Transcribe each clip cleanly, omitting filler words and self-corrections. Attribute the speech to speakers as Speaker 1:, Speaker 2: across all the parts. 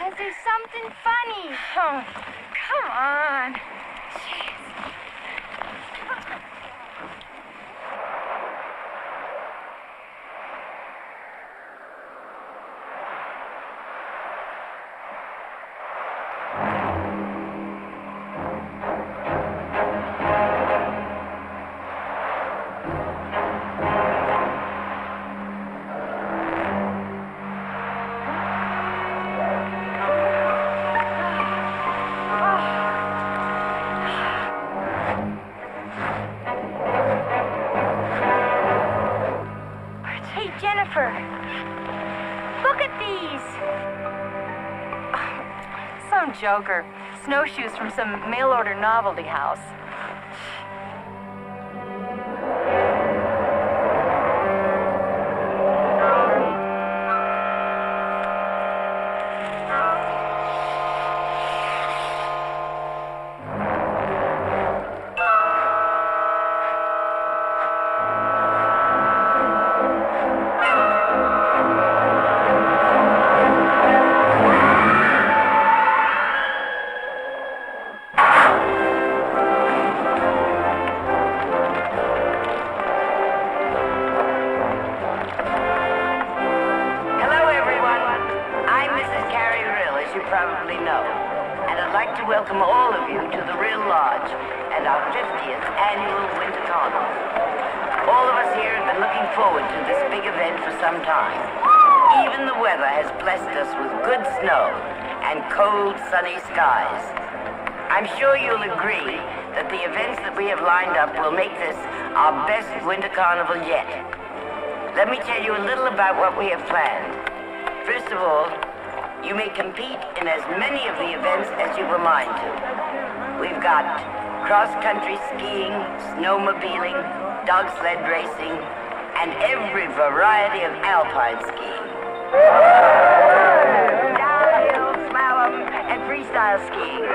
Speaker 1: Because there's something funny.
Speaker 2: Oh, come on.
Speaker 1: Look at these.
Speaker 2: Some joker. Snowshoes from some mail-order novelty house.
Speaker 3: Welcome all of you to the Real Lodge and our 50th annual Winter Carnival. All of us here have been looking forward to this big event for some time. Even the weather has blessed us with good snow and cold, sunny skies. I'm sure you'll agree that the events that we have lined up will make this our best Winter Carnival yet. Let me tell you a little about what we have planned. First of all, you may compete in as many of the events as you were mind to. We've got cross-country skiing, snowmobiling, dog sled racing, and every variety of alpine skiing. Downhill, slalom, and freestyle skiing.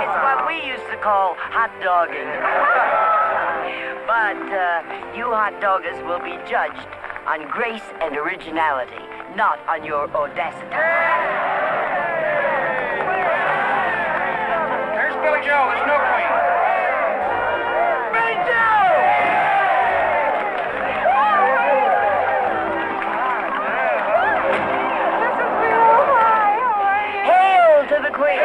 Speaker 3: It's what we used to call hot dogging. But you hot doggers will be judged on grace and originality, not on your audacity.
Speaker 4: There's Billy Joe, the Snow Queen.
Speaker 3: Billy Joe!
Speaker 2: This is real high.
Speaker 3: Hail to the Queen!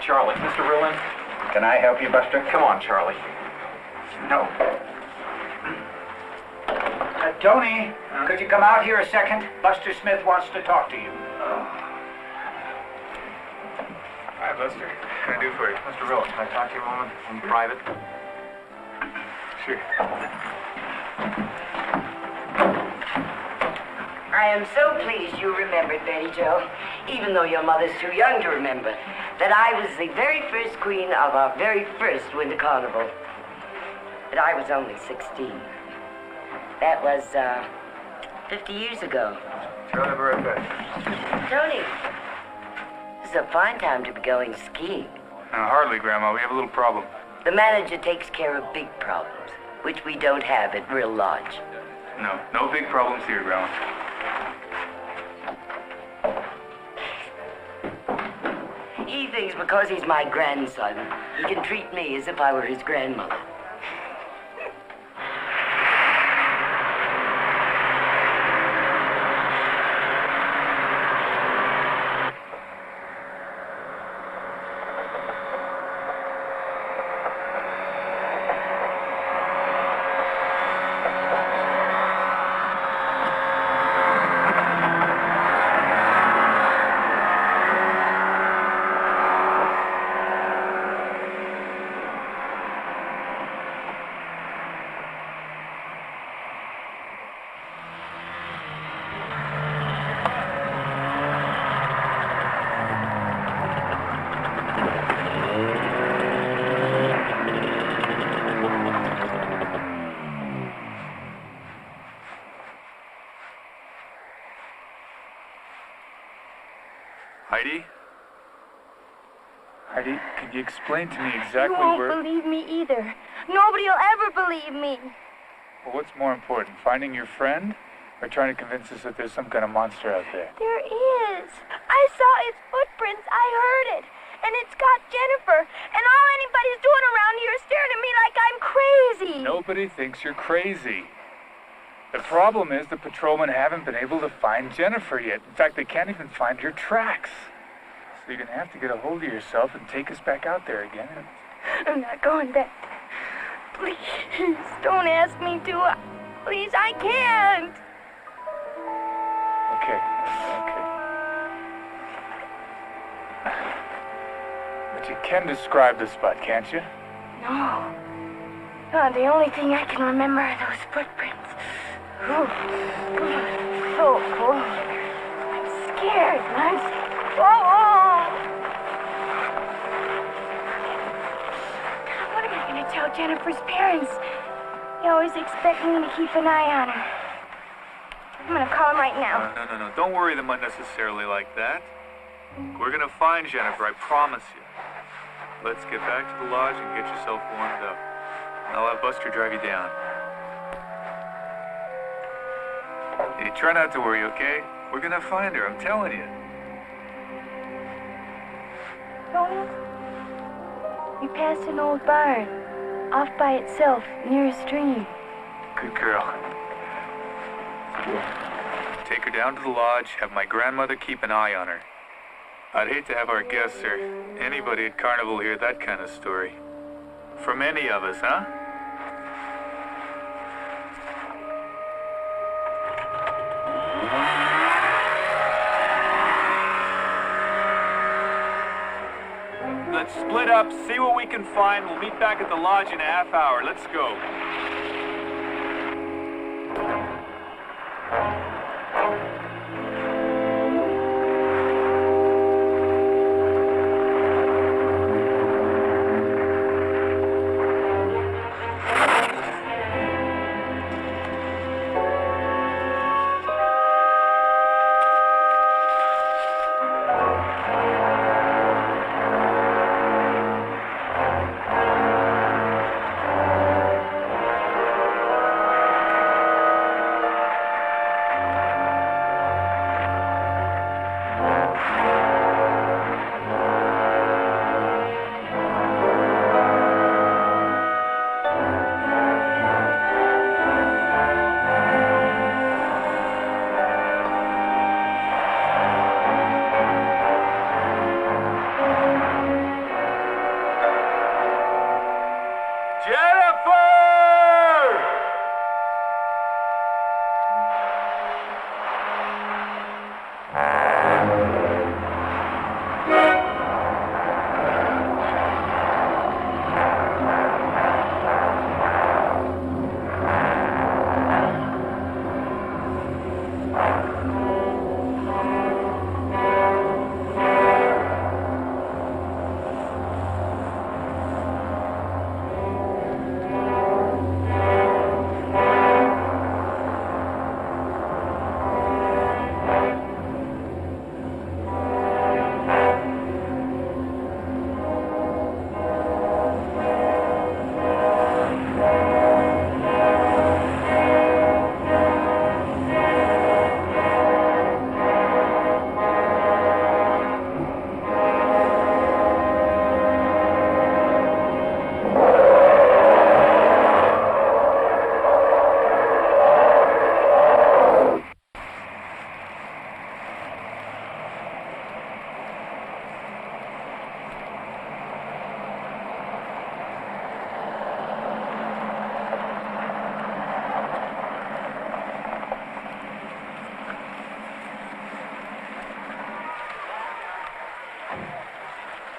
Speaker 4: Charlie, Mr. Rulin.
Speaker 5: Can I help you, Buster?
Speaker 4: Come on, Charlie.
Speaker 5: No. Tony, could you come out here a second? Buster Smith wants to talk to you.
Speaker 4: Hi, Buster. What can I do for you? Mr. Rulin, can I talk to you a moment in private? Sure.
Speaker 3: I am so pleased you remembered, Betty Jo, even though your mother's too young to remember, that I was the very first queen of our very first Winter Carnival. But I was only 16. That was, 50 years ago.
Speaker 4: Sure, I'll be right back.
Speaker 3: Tony, this is a fine time to be going skiing.
Speaker 4: Hardly, Grandma. We have a little problem.
Speaker 3: The manager takes care of big problems, which we don't have at Real Lodge.
Speaker 4: No big problems here, Grandma.
Speaker 3: He thinks because he's my grandson, he can treat me as if I were his grandmother.
Speaker 6: Can you explain to me exactly
Speaker 1: You won't
Speaker 6: where...
Speaker 1: believe me either. Nobody will ever believe me.
Speaker 6: Well, what's more important, finding your friend or trying to convince us that there's some kind of monster out there?
Speaker 1: There is. I saw its footprints. I heard it. And it's got Jennifer. And all anybody's doing around here is staring at me like I'm crazy.
Speaker 6: Nobody thinks you're crazy. The problem is the patrolmen haven't been able to find Jennifer yet. In fact, they can't even find her tracks. So you're going to have to get a hold of yourself and take us back out there again.
Speaker 1: I'm not going back. Please, don't ask me to. Please, I can't.
Speaker 6: Okay. But you can describe the spot, can't you?
Speaker 1: No. No, the only thing I can remember are those footprints. Ooh. So cold. I'm scared. What am I going to tell Jennifer's parents? They always expect me to keep an eye on her. I'm going to call them right now.
Speaker 6: No. Don't worry them unnecessarily like that. We're going to find Jennifer, I promise you. Let's get back to the lodge and get yourself warmed up. I'll have Buster drive you down. Hey, try not to worry, okay? We're gonna find her, I'm telling you.
Speaker 1: Tony, we passed an old barn, off by itself, near a stream.
Speaker 6: Good girl. Take her down to the lodge, have my grandmother keep an eye on her. I'd hate to have our guests or anybody at Carnival hear that kind of story. From any of us, huh? Let's split up, see what we can find. We'll meet back at the lodge in a half hour. Let's go.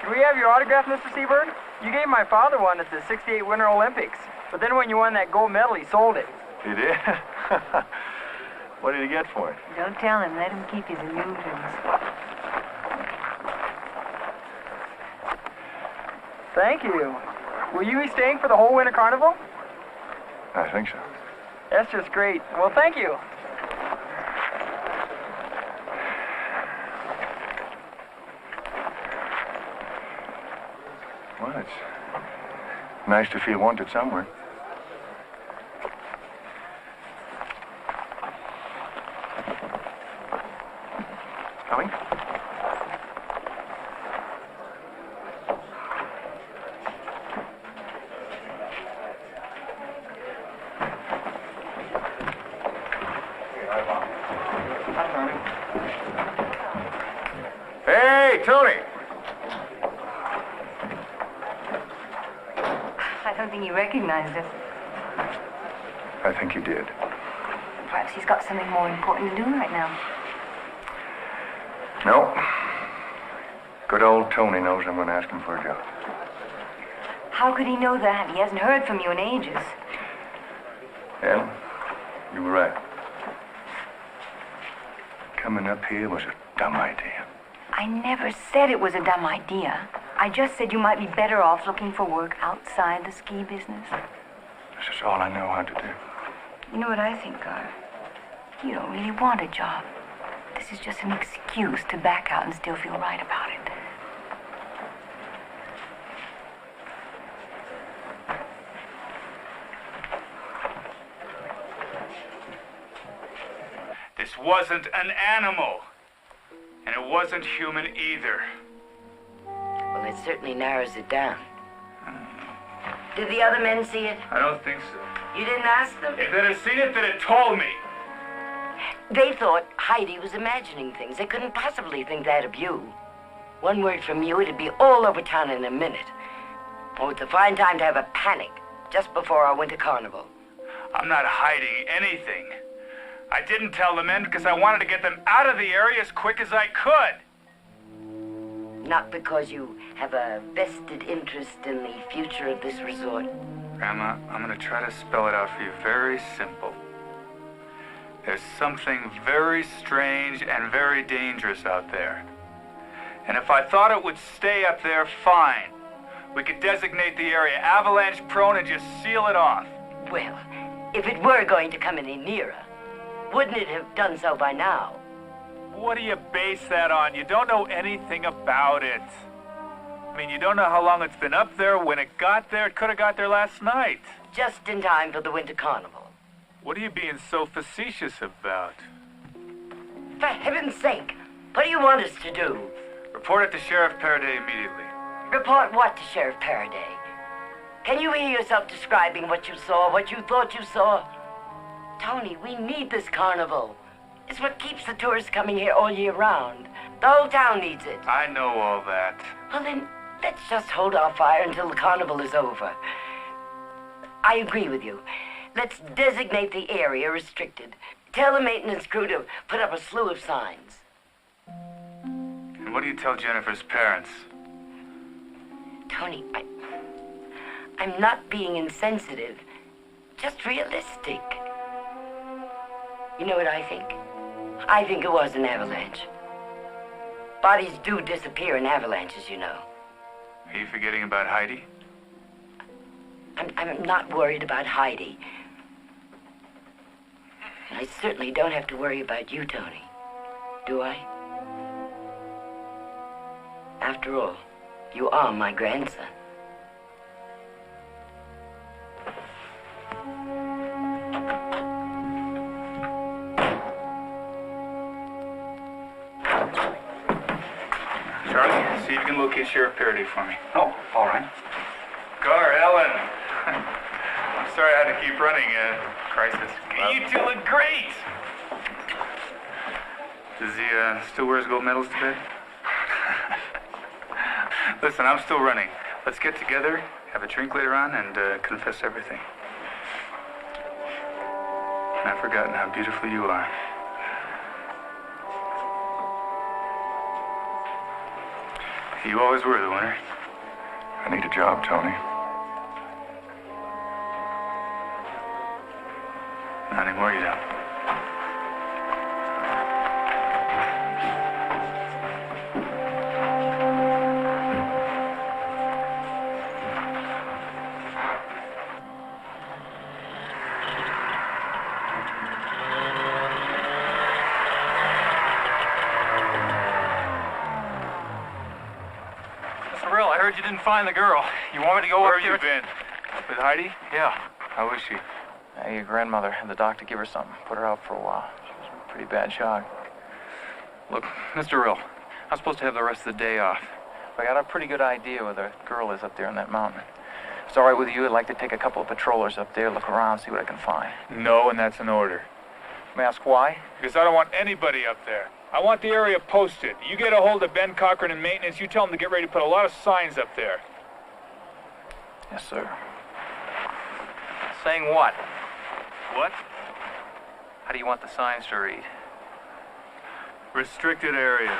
Speaker 7: Can we have your autograph, Mr. Seabird? You gave my father one at the '68 Winter Olympics. But then when you won that gold medal, he sold it.
Speaker 4: He did? What did he get for it?
Speaker 2: Don't tell him. Let him keep his illusions.
Speaker 7: Thank you. Will you be staying for the whole Winter Carnival?
Speaker 4: I think so.
Speaker 7: That's just great. Well, thank you.
Speaker 4: Well, it's nice to feel wanted somewhere. Coming? Hey, Tony!
Speaker 2: I don't think he recognized us.
Speaker 4: I think you did.
Speaker 2: Perhaps he's got something more important to do right now.
Speaker 4: No. Good old Tony knows I'm going to ask him for a job.
Speaker 2: How could he know that? He hasn't heard from you in ages.
Speaker 4: Yeah, you were right. Coming up here was a dumb idea.
Speaker 2: I never said it was a dumb idea. I just said you might be better off looking for work outside the ski business.
Speaker 4: This is all I know how to do.
Speaker 2: You know what I think, Gar? You don't really want a job. This is just an excuse to back out and still feel right about it.
Speaker 6: This wasn't an animal. And it wasn't human either.
Speaker 3: Well, it certainly narrows it down. Did the other men see it?
Speaker 6: I don't think so.
Speaker 3: You didn't ask them?
Speaker 6: If they'd have seen it, they'd have told me.
Speaker 3: They thought Heidi was imagining things. They couldn't possibly think that of you. One word from you, it'd be all over town in a minute. Oh, it's a fine time to have a panic just before our winter carnival.
Speaker 6: I'm not hiding anything. I didn't tell the men because I wanted to get them out of the area as quick as I could.
Speaker 3: Not because you have a vested interest in the future of this resort.
Speaker 6: Grandma, I'm going to try to spell it out for you very simple. There's something very strange and very dangerous out there. And if I thought it would stay up there, fine. We could designate the area avalanche prone and just seal it off.
Speaker 3: Well, if it were going to come any nearer, wouldn't it have done so by now?
Speaker 6: What do you base that on? You don't know anything about it. I mean, you don't know how long it's been up there. When it got there, it could have got there last night.
Speaker 3: Just in time for the winter carnival.
Speaker 6: What are you being so facetious about?
Speaker 3: For heaven's sake, what do you want us to do?
Speaker 6: Report it to Sheriff Paraday immediately.
Speaker 3: Report what to Sheriff Paraday? Can you hear yourself describing what you saw, what you thought you saw? Tony, we need this carnival. It's what keeps the tourists coming here all year round. The whole town needs it.
Speaker 6: I know all that.
Speaker 3: Well, then, let's just hold our fire until the carnival is over. I agree with you. Let's designate the area restricted. Tell the maintenance crew to put up a slew of signs.
Speaker 6: And what do you tell Jennifer's parents?
Speaker 3: Tony, I'm not being insensitive, just realistic. You know what I think? I think it was an avalanche. Bodies do disappear in avalanches, you know.
Speaker 6: Are you forgetting about Heidi?
Speaker 3: I'm not worried about Heidi. And I certainly don't have to worry about you, Tony. Do I? After all, you are my grandson.
Speaker 6: Charlie, see if you can locate Sheriff Paraday for me.
Speaker 5: Oh, all right.
Speaker 6: Gar, Ellen. I'm sorry I had to keep running. Crisis. You two look great. Does he still wear his gold medals to bed? Listen, I'm still running. Let's get together, have a drink later on, and confess everything. I've forgotten how beautiful you are. You always were the winner.
Speaker 4: I need a job, Tony.
Speaker 6: Not anymore, you don't.
Speaker 4: find the girl. You want me to go
Speaker 6: Where
Speaker 4: up
Speaker 6: have
Speaker 4: there?
Speaker 6: you been? With Heidi?
Speaker 4: Yeah.
Speaker 6: How is she?
Speaker 4: Your grandmother had the doctor give her something. Put her out for a while. She was in pretty bad shock. Look, Mr. Rill, I'm supposed to have the rest of the day off. I got a pretty good idea where the girl is up there in that mountain. If it's all right with you, I'd like to take a couple of patrollers up there, look around, see what I can find.
Speaker 6: No, and that's an order.
Speaker 4: May I ask why?
Speaker 6: Because I don't want anybody up there. I want the area posted. You get a hold of Ben Cochran in maintenance, you tell him to get ready to put a lot of signs up there.
Speaker 4: Yes, sir. Saying what?
Speaker 6: What?
Speaker 4: How do you want the signs to read?
Speaker 6: Restricted area.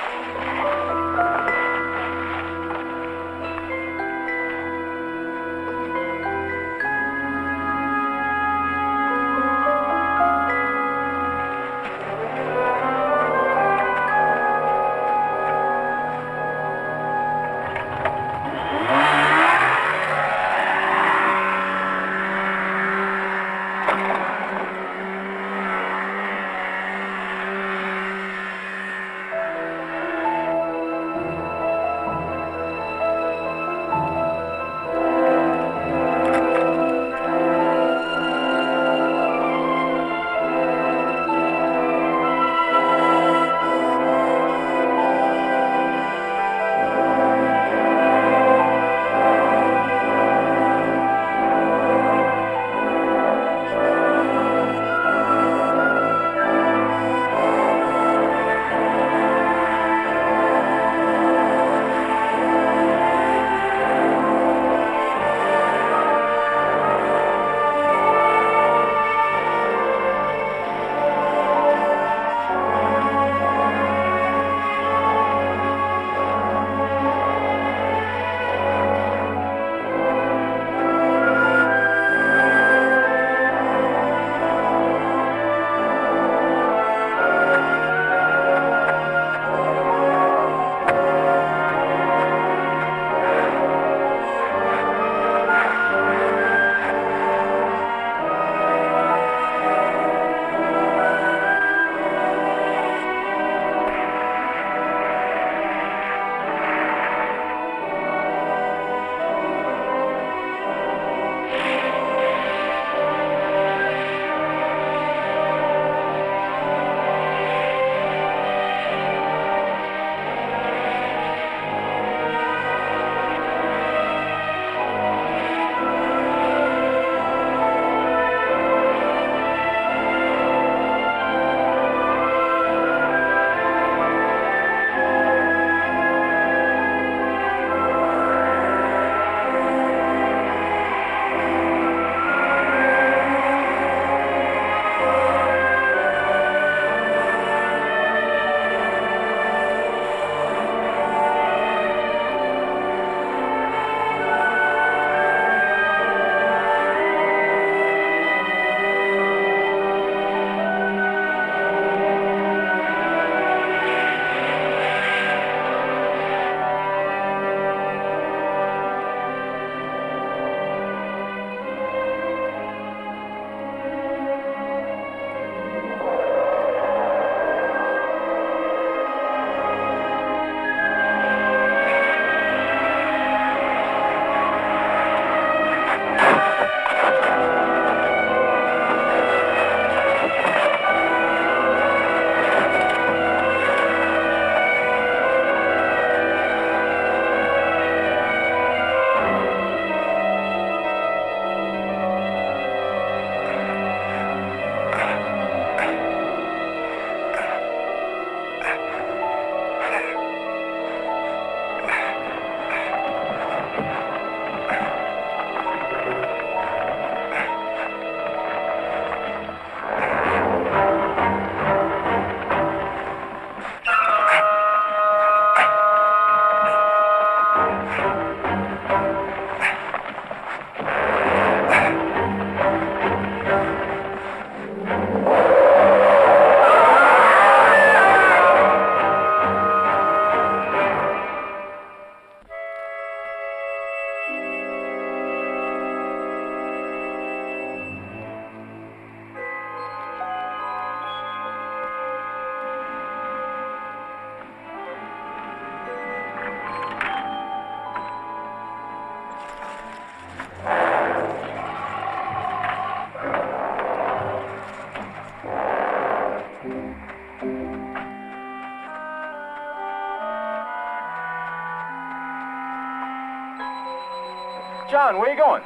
Speaker 8: John, where you going?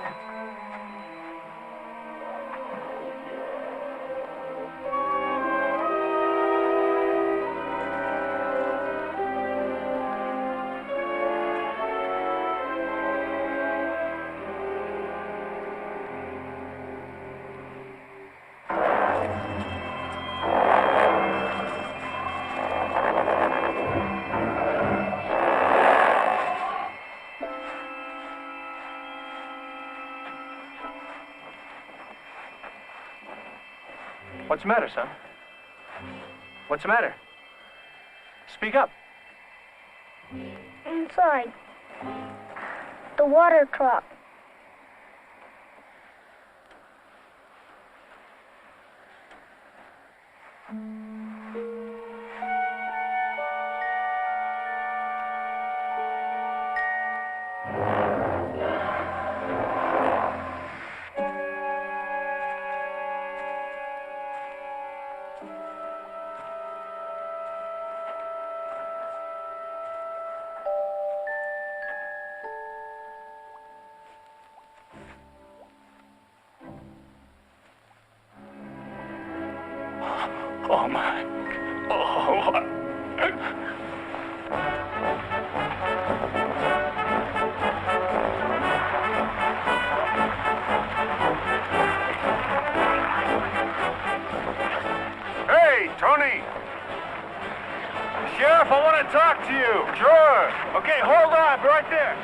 Speaker 8: What's the matter, son? What's the matter? Speak up.
Speaker 1: Inside. The water truck.
Speaker 6: Oh, my. Oh.
Speaker 8: Hey, Tony! Sheriff, I want to talk to you. Sure. Okay, hold on. Be right there.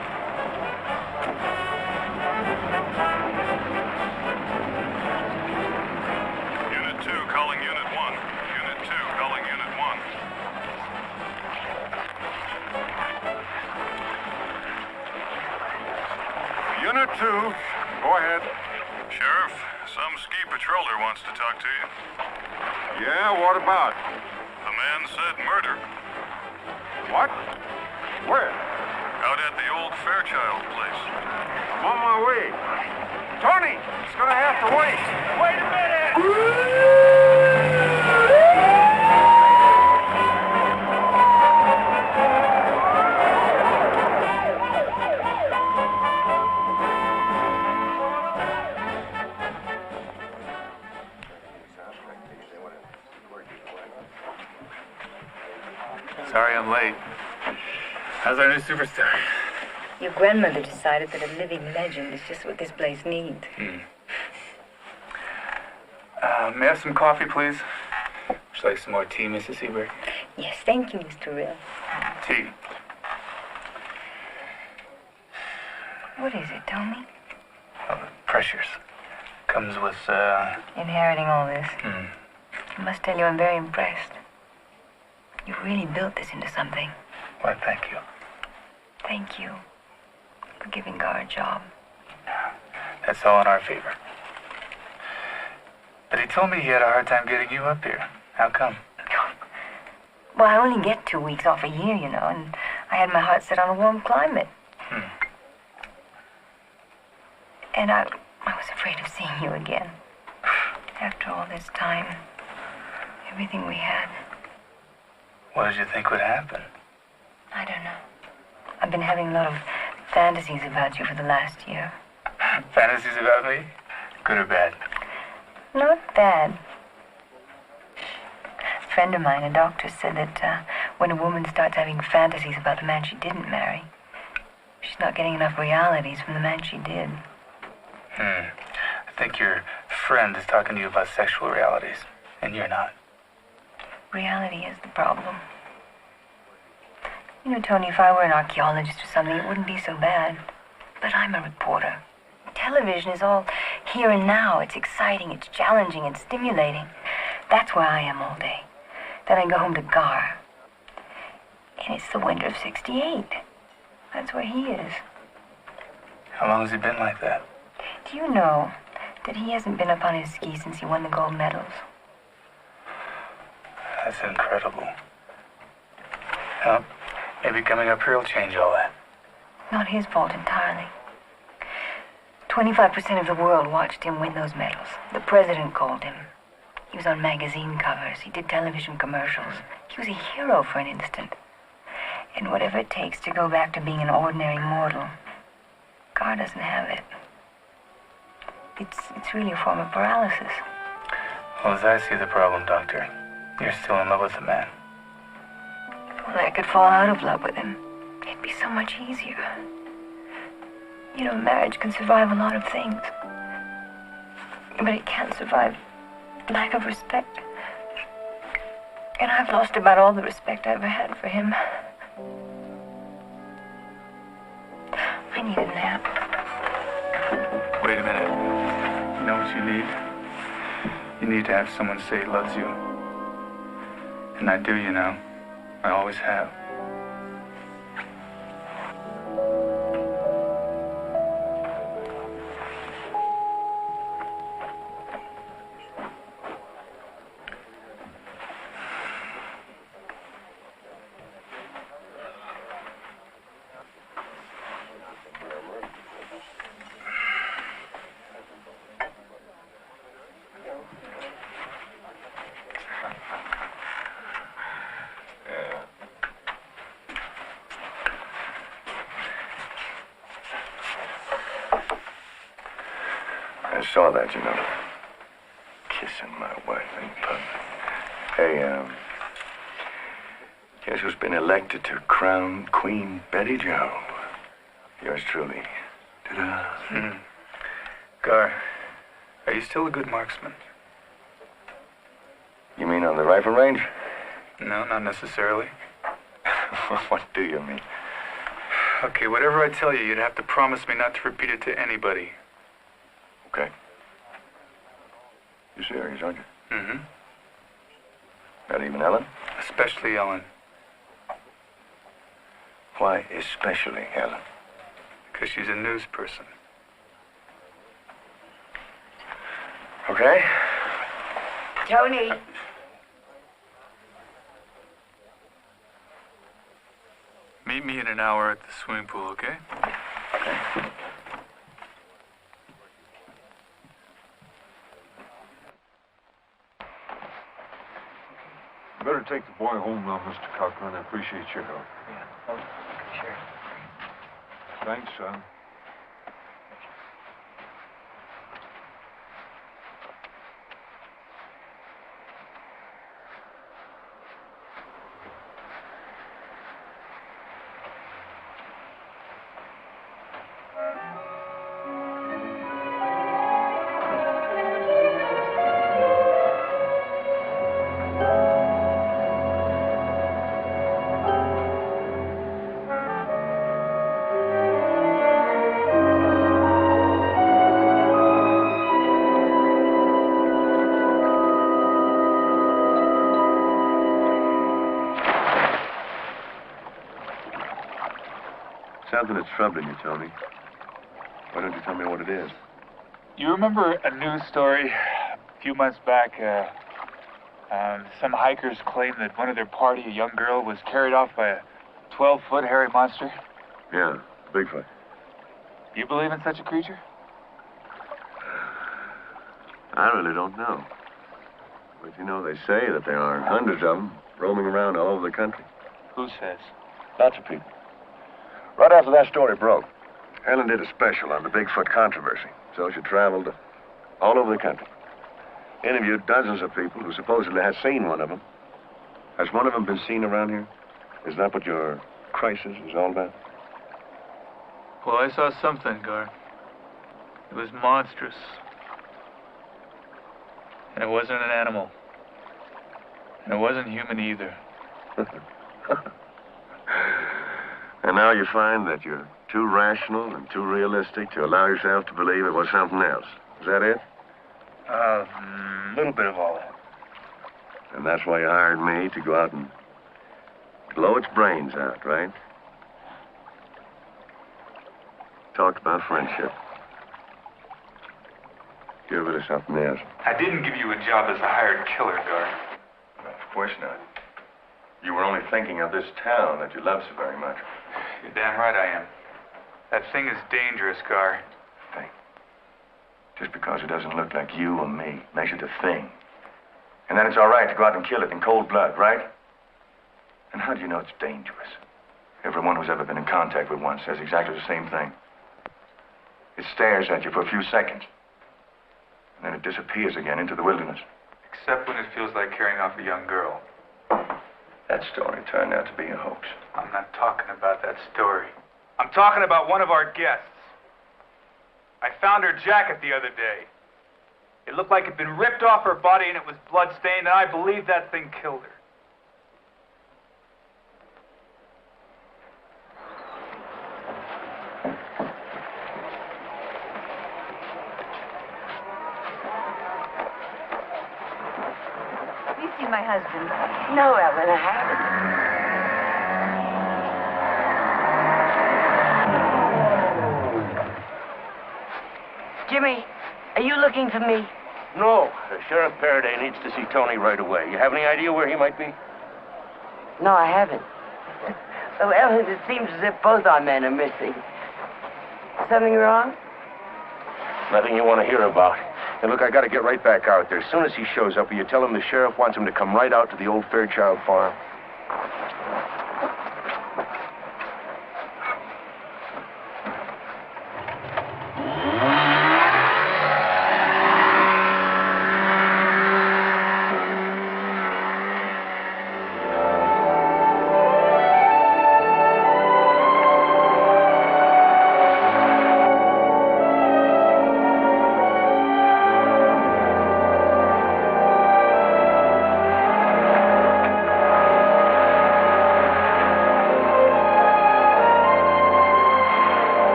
Speaker 9: Unit 2 calling Unit 1. Unit 2 calling Unit 1.
Speaker 8: Unit 2, go ahead.
Speaker 9: Sheriff, some ski patroller wants to talk to you.
Speaker 8: Yeah, what about?
Speaker 9: The man said murder.
Speaker 8: What? Where?
Speaker 9: Out at the old Fairchild place.
Speaker 8: I'm on my way. Tony, it's gonna have to wait. Wait a minute!
Speaker 6: Sorry I'm late. How's our new superstar?
Speaker 2: Your grandmother decided that a living legend is just what this place needs.
Speaker 6: May I have some coffee, please? Would you like some more tea, Mrs. Seberg?
Speaker 2: Yes, thank you, Mr. Rill.
Speaker 6: Tea.
Speaker 2: What is it, tell me?
Speaker 6: Oh, pressures. Comes with,
Speaker 2: Inheriting all this. I must tell you, I'm very impressed. You really built this into something.
Speaker 6: Why, thank you.
Speaker 2: Thank you for giving Gar a job.
Speaker 6: That's all in our favor. But he told me he had a hard time getting you up here. How come?
Speaker 2: Well, I only get 2 weeks off a year, you know, and I had my heart set on a warm climate. And I was afraid of seeing you again. After all this time, everything we had.
Speaker 6: What did you think would happen?
Speaker 2: I don't know. I've been having a lot of fantasies about you for the last year.
Speaker 6: Fantasies about me? Good or bad?
Speaker 2: Not bad. A friend of mine, a doctor, said that when a woman starts having fantasies about the man she didn't marry, she's not getting enough realities from the man she did.
Speaker 6: I think your friend is talking to you about sexual realities, and you're not.
Speaker 2: Reality is the problem. You know, Tony, if I were an archaeologist or something, it wouldn't be so bad. But I'm a reporter. Television is all here and now. It's exciting, it's challenging, it's stimulating. That's where I am all day. Then I go home to Gar. And it's the winter of '68. That's where he is.
Speaker 6: How long has he been like that?
Speaker 2: Do you know that he hasn't been up on his skis since he won the gold medals?
Speaker 6: That's incredible. Well, maybe coming up here will change all that.
Speaker 2: Not his fault entirely. 25% of the world watched him win those medals. The president called him. He was on magazine covers. He did television commercials. He was a hero for an instant. And whatever it takes to go back to being an ordinary mortal, Gar doesn't have it. It's really a form of paralysis.
Speaker 6: Well, as I see the problem, Doctor, you're still in love with the man.
Speaker 2: Well, I could fall out of love with him. It'd be so much easier. You know, marriage can survive a lot of things. But it can't survive lack of respect. And I've lost about all the respect I ever had for him. I need a nap.
Speaker 6: Wait a minute. You know what you need? You need to have someone say he loves you. And I do, you know. I always have.
Speaker 8: I saw that, you know. Kissing my wife in public. Hey, guess who's been elected to crown Queen Betty Joe? Yours truly. Ta-da.
Speaker 6: Mm-hmm. Gar, are you still a good marksman?
Speaker 8: You mean on the rifle range?
Speaker 6: No, not necessarily.
Speaker 8: What do you mean?
Speaker 6: Okay, whatever I tell you, you'd have to promise me not to repeat it to anybody.
Speaker 8: Okay. You're serious, aren't you?
Speaker 6: Mm-hmm.
Speaker 8: Not even Ellen?
Speaker 6: Especially Ellen.
Speaker 8: Why especially Ellen?
Speaker 6: Because she's a news person.
Speaker 8: Okay.
Speaker 3: Tony.
Speaker 6: Meet me in an hour at the swimming pool, okay?
Speaker 8: Okay.
Speaker 9: You better take the boy home now, Mr. Cochran. I appreciate your help.
Speaker 7: Yeah, oh, sure.
Speaker 9: Thanks, son.
Speaker 8: Something that's troubling you, Tony. Why don't you tell me what it is?
Speaker 6: You remember a news story a few months back? Some hikers claimed that one of their party, a young girl, was carried off by a 12-foot hairy monster.
Speaker 8: Yeah, Bigfoot.
Speaker 6: You believe in such a creature?
Speaker 8: I really don't know. But you know, they say that there are hundreds of them roaming around all over the country.
Speaker 6: Who says?
Speaker 8: Lots of people. Right after that story broke, Helen did a special on the Bigfoot controversy. So she traveled all over the country. Interviewed dozens of people who supposedly had seen one of them. Has one of them been seen around here? Is that what your crisis is all about?
Speaker 6: Well, I saw something, Gar. It was monstrous. And it wasn't an animal. And it wasn't human either.
Speaker 8: And now you find that you're too rational and too realistic to allow yourself to believe it was something else. Is that it?
Speaker 6: A little bit of all that.
Speaker 8: And that's why you hired me to go out and blow its brains out, right? Talked about friendship. You're really something else.
Speaker 6: I didn't give you a job as a hired killer, Gar.
Speaker 8: Of course not. You were only thinking of this town that you love so very much.
Speaker 6: You're damn right I am. That thing is dangerous, Gar.
Speaker 8: Thing. Just because it doesn't look like you or me makes it a thing. And then it's all right to go out and kill it in cold blood, right? And how do you know it's dangerous? Everyone who's ever been in contact with one says exactly the same thing. It stares at you for a few seconds. And then it disappears again into the wilderness.
Speaker 6: Except when it feels like carrying off a young girl.
Speaker 8: That story turned out to be a hoax.
Speaker 6: I'm not talking about that story. I'm talking about one of our guests. I found her jacket the other day. It looked like it had been ripped off her body and it was blood-stained, and I believe that thing killed her.
Speaker 2: Have you seen my husband?
Speaker 3: No, Ellen, I haven't. Jimmy, are you looking for me?
Speaker 10: No. Sheriff Paraday needs to see Tony right away. You have any idea where he might be?
Speaker 3: No, I haven't. Well, Ellen, it seems as if both our men are missing. Something wrong?
Speaker 10: Nothing you want to hear about. And look, I got to get right back out there. As soon as he shows up, will you tell him the sheriff wants him to come right out to the old Fairchild farm?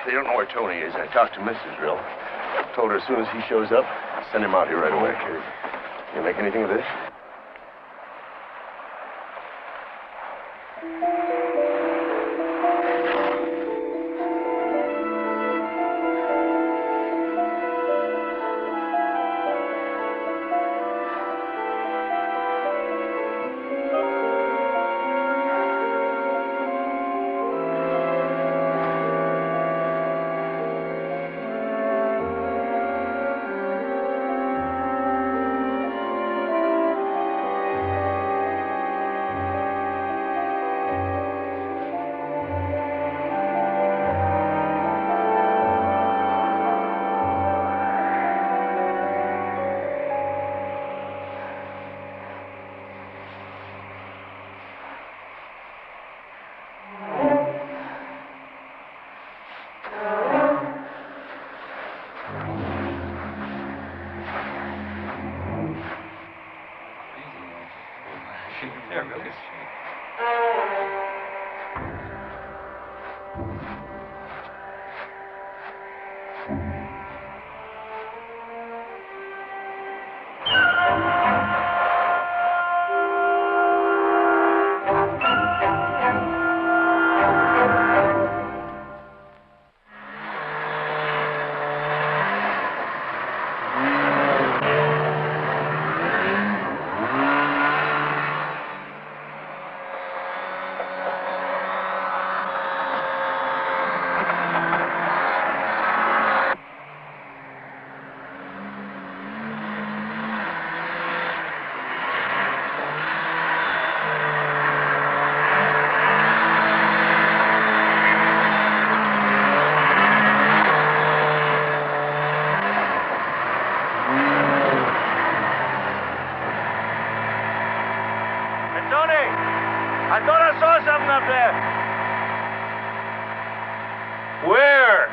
Speaker 10: They don't know where Tony is. I talked to Mrs. Rill. Told her as soon as he shows up, send him out here right away. Okay. You make anything of this?
Speaker 11: I thought I saw something up there. Where?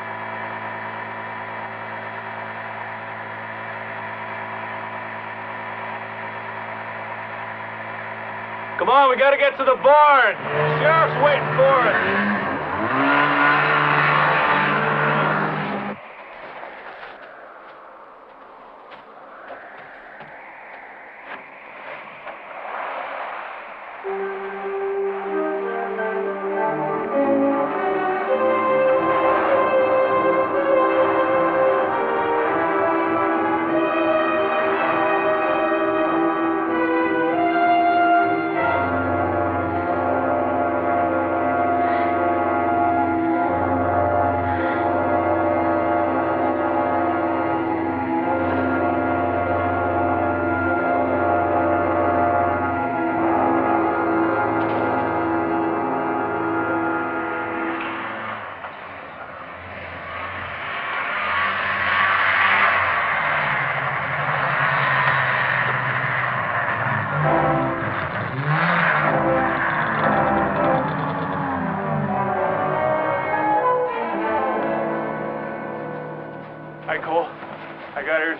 Speaker 11: Come on, we gotta get to the barn. The sheriff's waiting for us.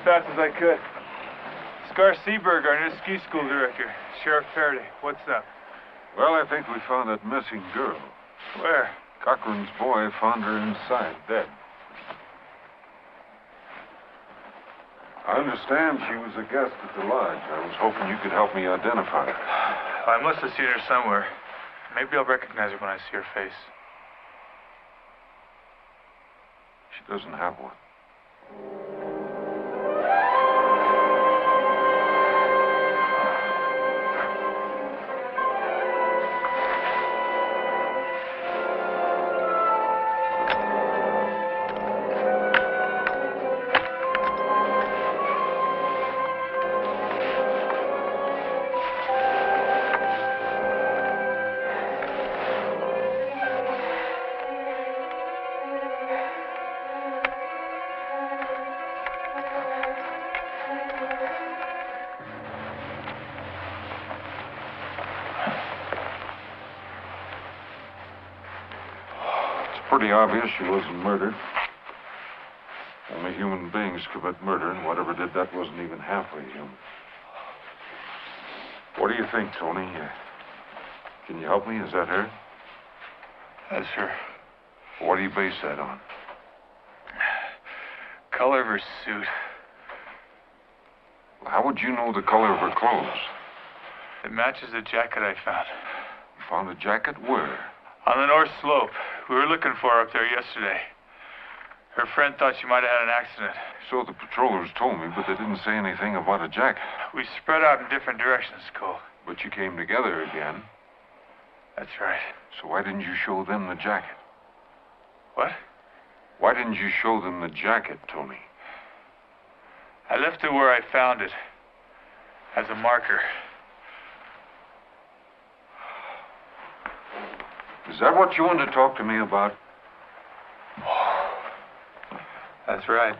Speaker 6: fast as I could. Scar Seaberg, our new ski school director. Sheriff Faraday, what's up?
Speaker 12: Well, I think we found that missing girl.
Speaker 6: Where?
Speaker 12: Cochran's boy found her inside, dead. I understand she was a guest at the lodge. I was hoping you could help me identify her.
Speaker 6: I must have seen her somewhere. Maybe I'll recognize her when I see her face.
Speaker 12: She doesn't have one. Pretty obvious she wasn't murdered. Only human beings commit murder, and whatever did that wasn't even halfway human. What do you think, Tony? Can you help me? Is that her?
Speaker 6: That's her.
Speaker 12: What do you base that on?
Speaker 6: Color of her suit.
Speaker 12: How would you know the color of her clothes?
Speaker 6: It matches the jacket I found.
Speaker 12: You found a jacket where?
Speaker 6: On the North Slope. We were looking for her up there yesterday. Her friend thought she might have had an accident.
Speaker 12: So the patrollers told me, but they didn't say anything about a jacket.
Speaker 6: We spread out in different directions, Cole.
Speaker 12: But you came together again.
Speaker 6: That's right.
Speaker 12: So why didn't you show them the jacket?
Speaker 6: What?
Speaker 12: Why didn't you show them the jacket, Tony?
Speaker 6: I left it where I found it. As a marker.
Speaker 12: Is that what you wanted to talk to me about?
Speaker 6: That's right.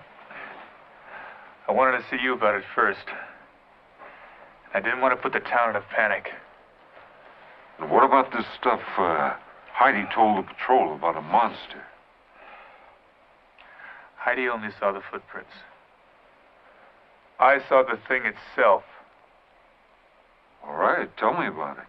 Speaker 6: I wanted to see you about it first. I didn't want to put the town in a panic.
Speaker 12: And what about this stuff Heidi told the patrol about a monster?
Speaker 6: Heidi only saw the footprints. I saw the thing itself.
Speaker 12: All right, tell me about it.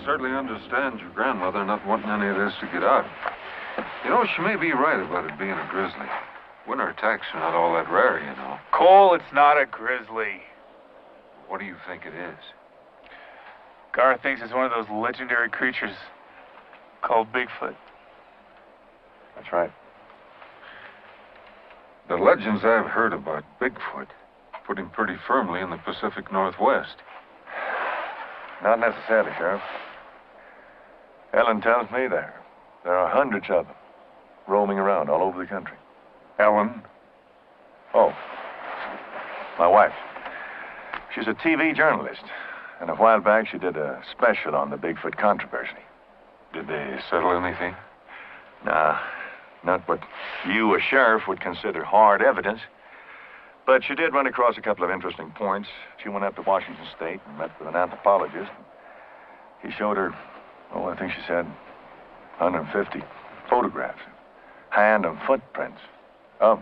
Speaker 12: Certainly understand your grandmother not wanting any of this to get out. You know, she may be right about it being a grizzly. Winter attacks are not all that rare, you know.
Speaker 6: Cole, it's not a grizzly.
Speaker 12: What do you think it is?
Speaker 6: Gar thinks it's one of those legendary creatures called Bigfoot.
Speaker 8: That's right.
Speaker 12: The legends I've heard about Bigfoot put him pretty firmly in the Pacific Northwest.
Speaker 8: Not necessarily, Sheriff. Ellen tells me there are hundreds of them roaming around all over the country.
Speaker 12: Ellen?
Speaker 8: Oh, my wife. She's a TV journalist. And a while back, she did a special on the Bigfoot controversy.
Speaker 12: Did they settle anything?
Speaker 8: Nah, not what you, a sheriff, would consider hard evidence. But she did run across a couple of interesting points. She went up to Washington State and met with an anthropologist. He showed her, I think she said 150 photographs, hand and footprints of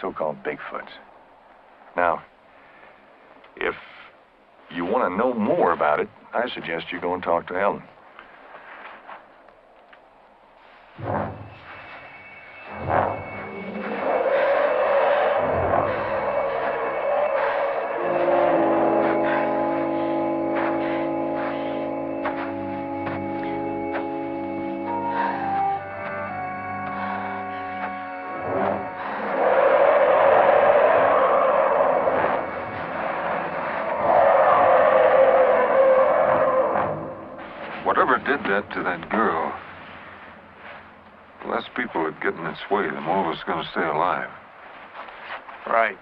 Speaker 8: so-called Bigfoots. Now, if you want to know more about it, I suggest you go and talk to Ellen.
Speaker 12: Yvette to that girl, the less people that get in its way, the more of us going to stay alive.
Speaker 6: Right.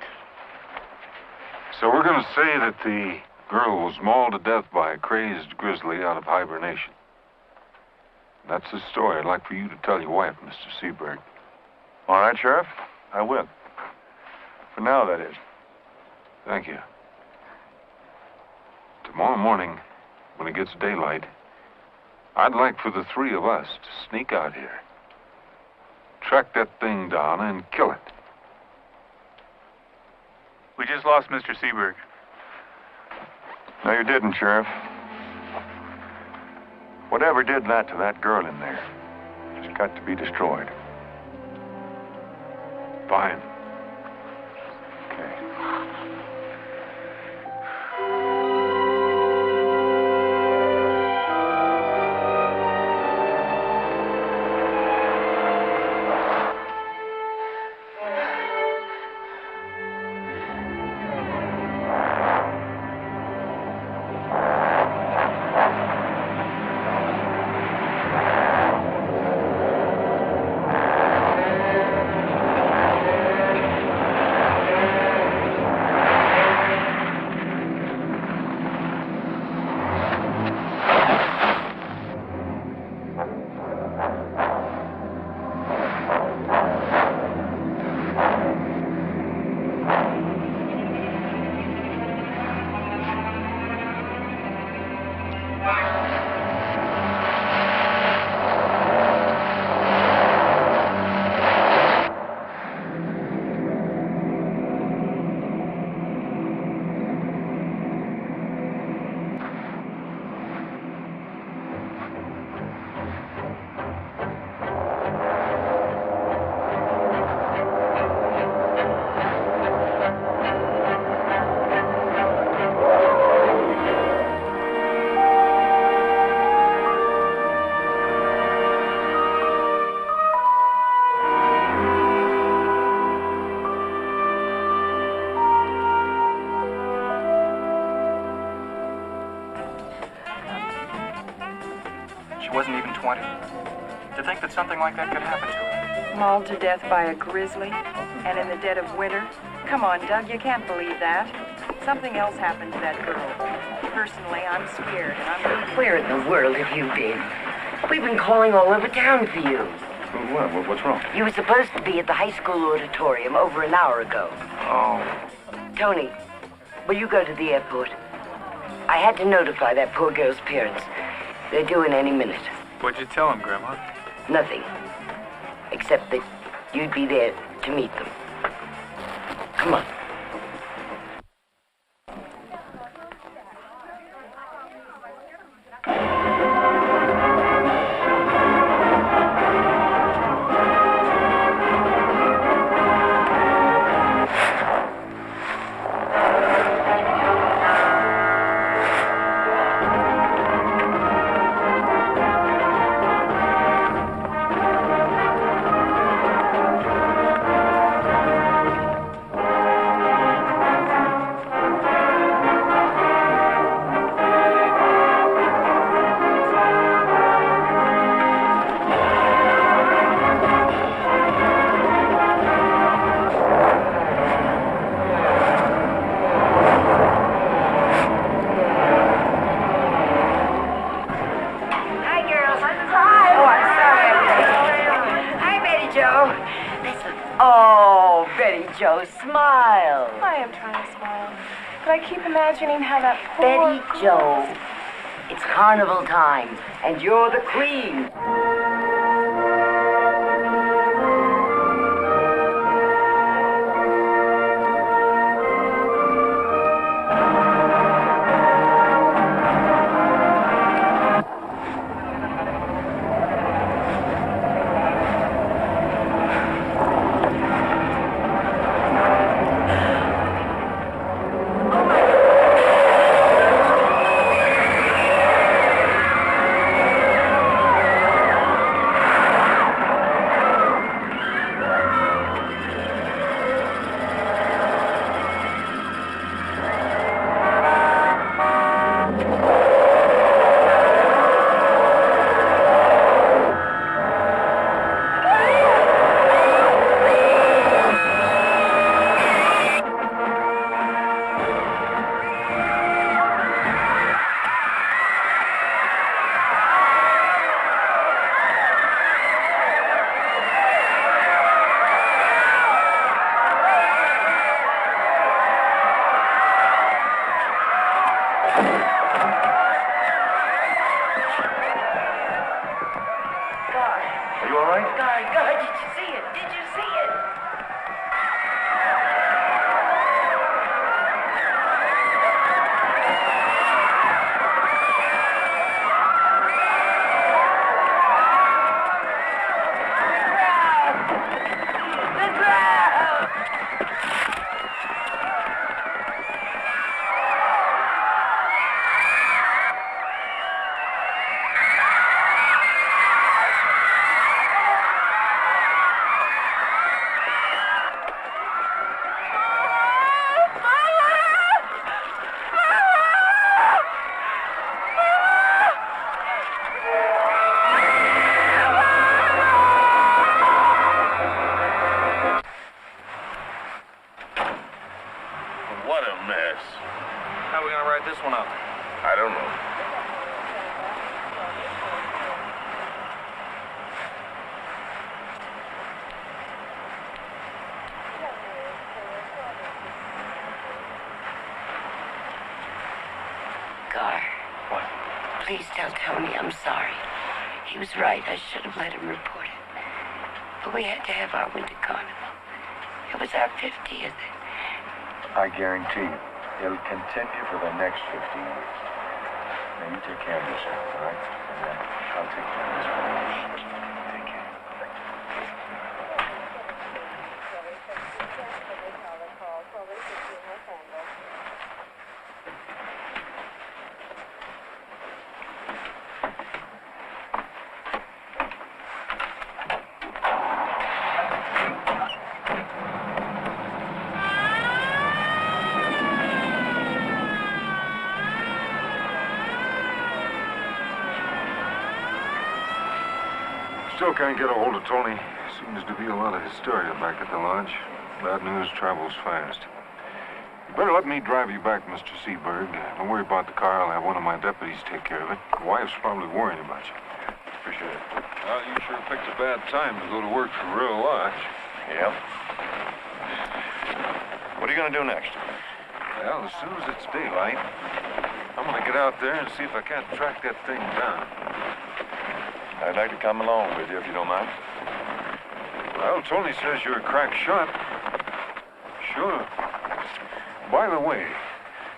Speaker 12: So we're going to say that the girl was mauled to death by a crazed grizzly out of hibernation. That's the story I'd like for you to tell your wife, Mr. Seabird.
Speaker 8: All right, Sheriff. I will. For now, that is.
Speaker 12: Thank you. Tomorrow morning, when it gets daylight, I'd like for the three of us to sneak out here, track that thing down, and kill it.
Speaker 6: We just lost Mr. Seaberg.
Speaker 8: No, you didn't, Sheriff. Whatever did that to that girl in there has got to be destroyed.
Speaker 12: Fine.
Speaker 8: Okay.
Speaker 13: Wasn't even 20. To think that something like that could happen to her.
Speaker 14: Mauled to death by a grizzly, and in the dead of winter. Come on, Doug, you can't believe that. Something else happened to that girl. Personally, I'm scared, and I'm going to...
Speaker 3: Where in the world have you been? We've been calling all over town for you.
Speaker 8: What's wrong?
Speaker 3: You were supposed to be at the high school auditorium over an hour ago.
Speaker 8: Oh.
Speaker 3: Tony, will you go to the airport? I had to notify that poor girl's parents. They're due in any minute.
Speaker 6: What'd you tell him, Grandma?
Speaker 3: Nothing. Except that you'd be there to meet them. Come on.
Speaker 1: Imagining how that poor
Speaker 3: Betty Joe, it's carnival time, and you're the queen.
Speaker 13: one up?
Speaker 10: I don't know.
Speaker 3: Gar. What? Please tell Tony I'm sorry. He was right. I should have let him report it. But we had to have our winter carnival. It was our 50th.
Speaker 15: I guarantee you, it'll continue for the next 50 years. Now you take care of yourself, all right? And then I'll take care of this one.
Speaker 3: Thank you.
Speaker 15: Take care.
Speaker 12: Still can't get a hold of Tony. Seems to be a lot of hysteria back at the lodge. Bad news travels fast. You better let me drive you back, Mr. Seberg. Don't worry about the car. I'll have one of my deputies take care of it. The wife's probably worrying about you.
Speaker 8: Appreciate it.
Speaker 12: Well, you sure picked a bad time to go to work for Real Lodge.
Speaker 8: Yep. What are you going to do next?
Speaker 12: Well, as soon as it's daylight, I'm going to get out there and see if I can't track that thing down.
Speaker 8: I'd like to come along with you if you don't mind.
Speaker 12: Well, Tony says you're a crack shot. Sure. By the way,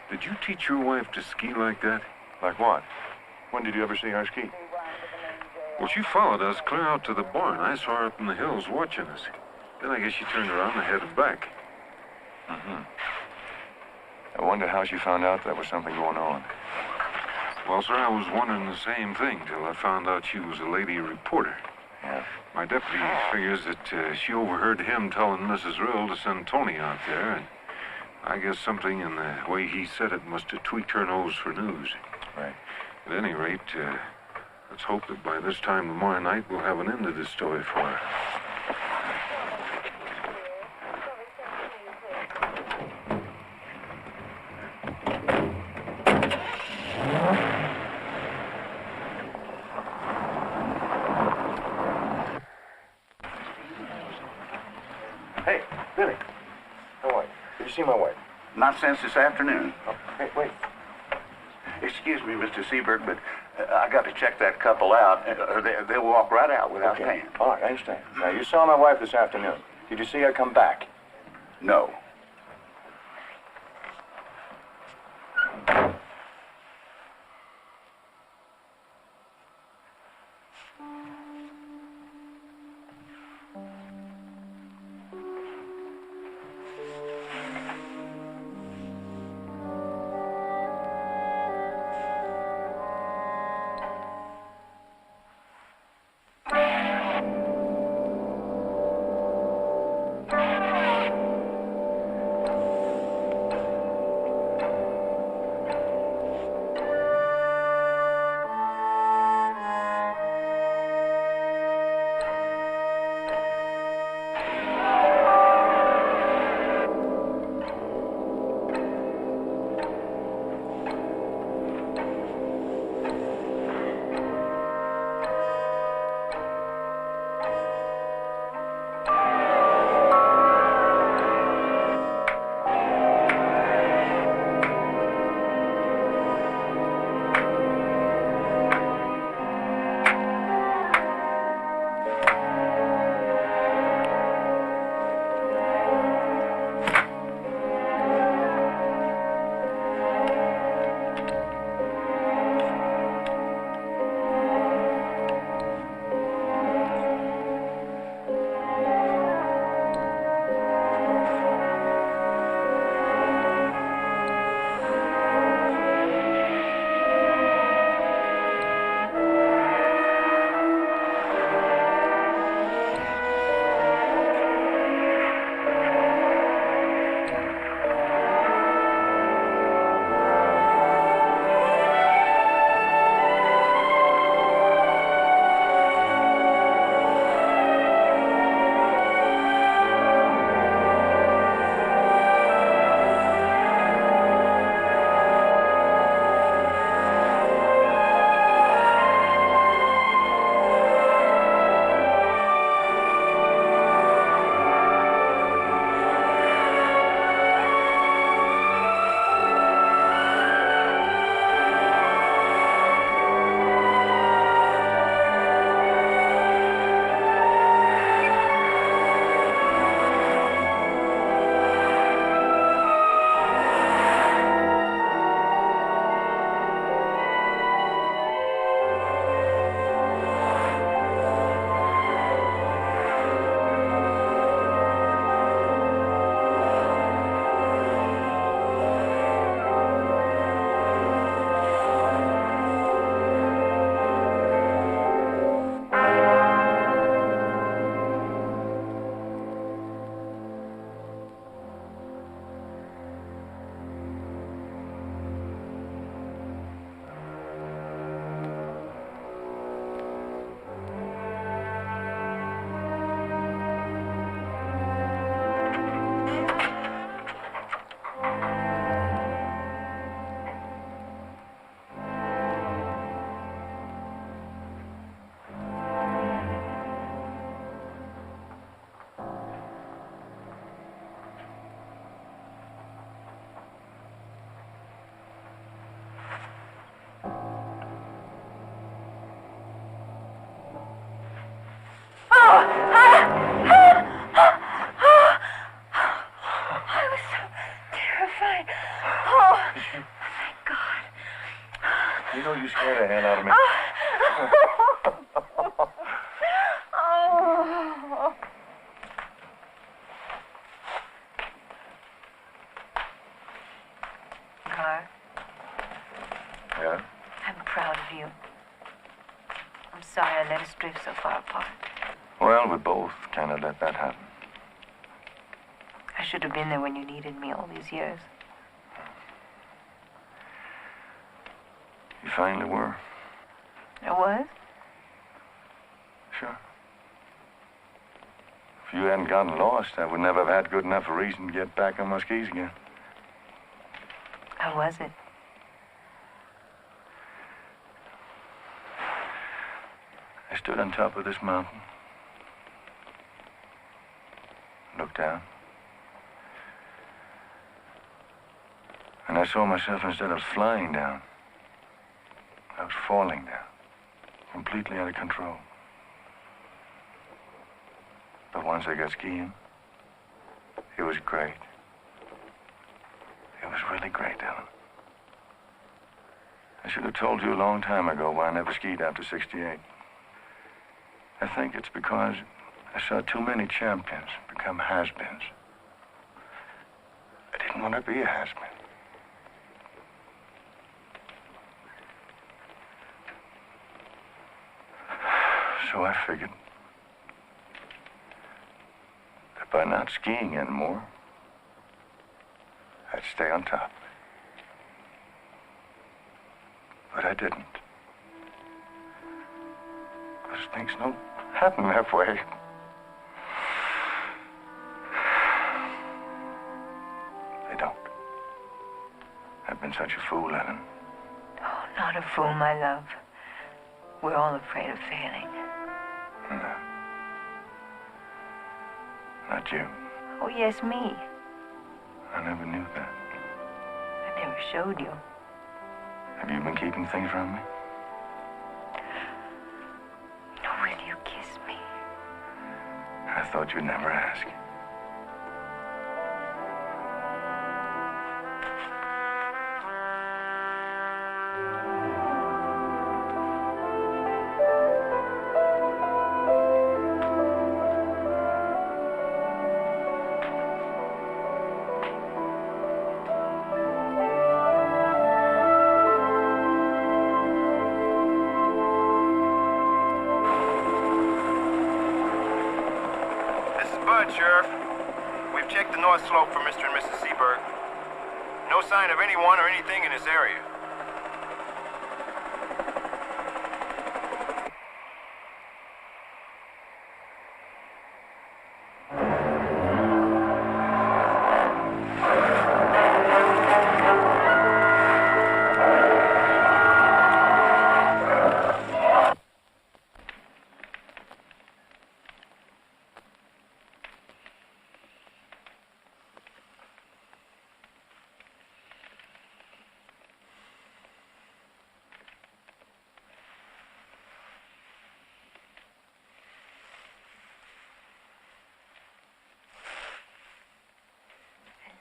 Speaker 12: did you teach your wife to ski like that?
Speaker 8: Like what? When did you ever see her ski?
Speaker 12: Well, she followed us clear out to the barn. I saw her up in the hills watching us. Then I guess she turned around and headed back.
Speaker 8: Mm-hmm. I wonder how she found out there was something going on.
Speaker 12: Well, sir, I was wondering the same thing till I found out she was a lady reporter.
Speaker 8: Yeah.
Speaker 12: My deputy figures that she overheard him telling Mrs. Rill to send Tony out there, and I guess something in the way he said it must have tweaked her nose for news.
Speaker 8: Right.
Speaker 12: At any rate, let's hope that by this time tomorrow night we'll have an end to this story for her.
Speaker 8: Hey, Billy. How are you? Did you see my wife?
Speaker 5: Not since this afternoon.
Speaker 8: Oh, hey, wait.
Speaker 5: Excuse me, Mr. Seberg, but I got to check that couple out. They'll walk right out without paying.
Speaker 8: All right, I understand. Now, you saw my wife this afternoon. Did you see her come back?
Speaker 5: No.
Speaker 2: you. I'm sorry I let us drift so far apart.
Speaker 8: Well, we both kind of let that happen.
Speaker 2: I should have been there when you needed me all these years.
Speaker 8: You finally were.
Speaker 2: I was?
Speaker 8: Sure. If you hadn't gotten lost, I would never have had good enough a reason to get back on my skis again.
Speaker 2: How was it?
Speaker 8: I stood on top of this mountain, looked down, and I saw myself, instead of flying down, I was falling down, completely out of control. But once I got skiing, it was great. It was really great, Ellen. I should have told you a long time ago why I never skied after 68. I think it's because I saw too many champions become has-beens. I didn't want to be a has-been. So I figured that by not skiing anymore, I'd stay on top. But I didn't. Because things don't happen that way. They don't. I've been such a fool, Ellen.
Speaker 2: Oh, not a fool, my love. We're all afraid of failing.
Speaker 8: No. Not you.
Speaker 2: Oh, yes, me.
Speaker 8: I never knew that.
Speaker 2: I never showed you.
Speaker 8: Have you been keeping things from me?
Speaker 2: Will you kiss me?
Speaker 8: I thought you'd never ask.
Speaker 16: Sheriff. We've checked the north slope for Mr. and Mrs. Seberg. No sign of anyone or anything in this area.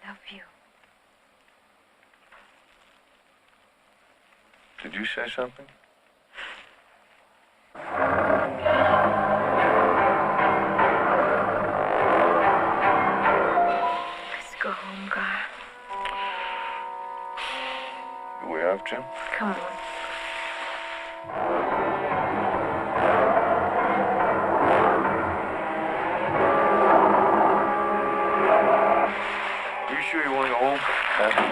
Speaker 2: I love you.
Speaker 8: Did you say something?
Speaker 2: Let's go home, Gar.
Speaker 8: Are we off, Jim?
Speaker 2: Come on.
Speaker 8: You sure you want to go home?
Speaker 16: Come on.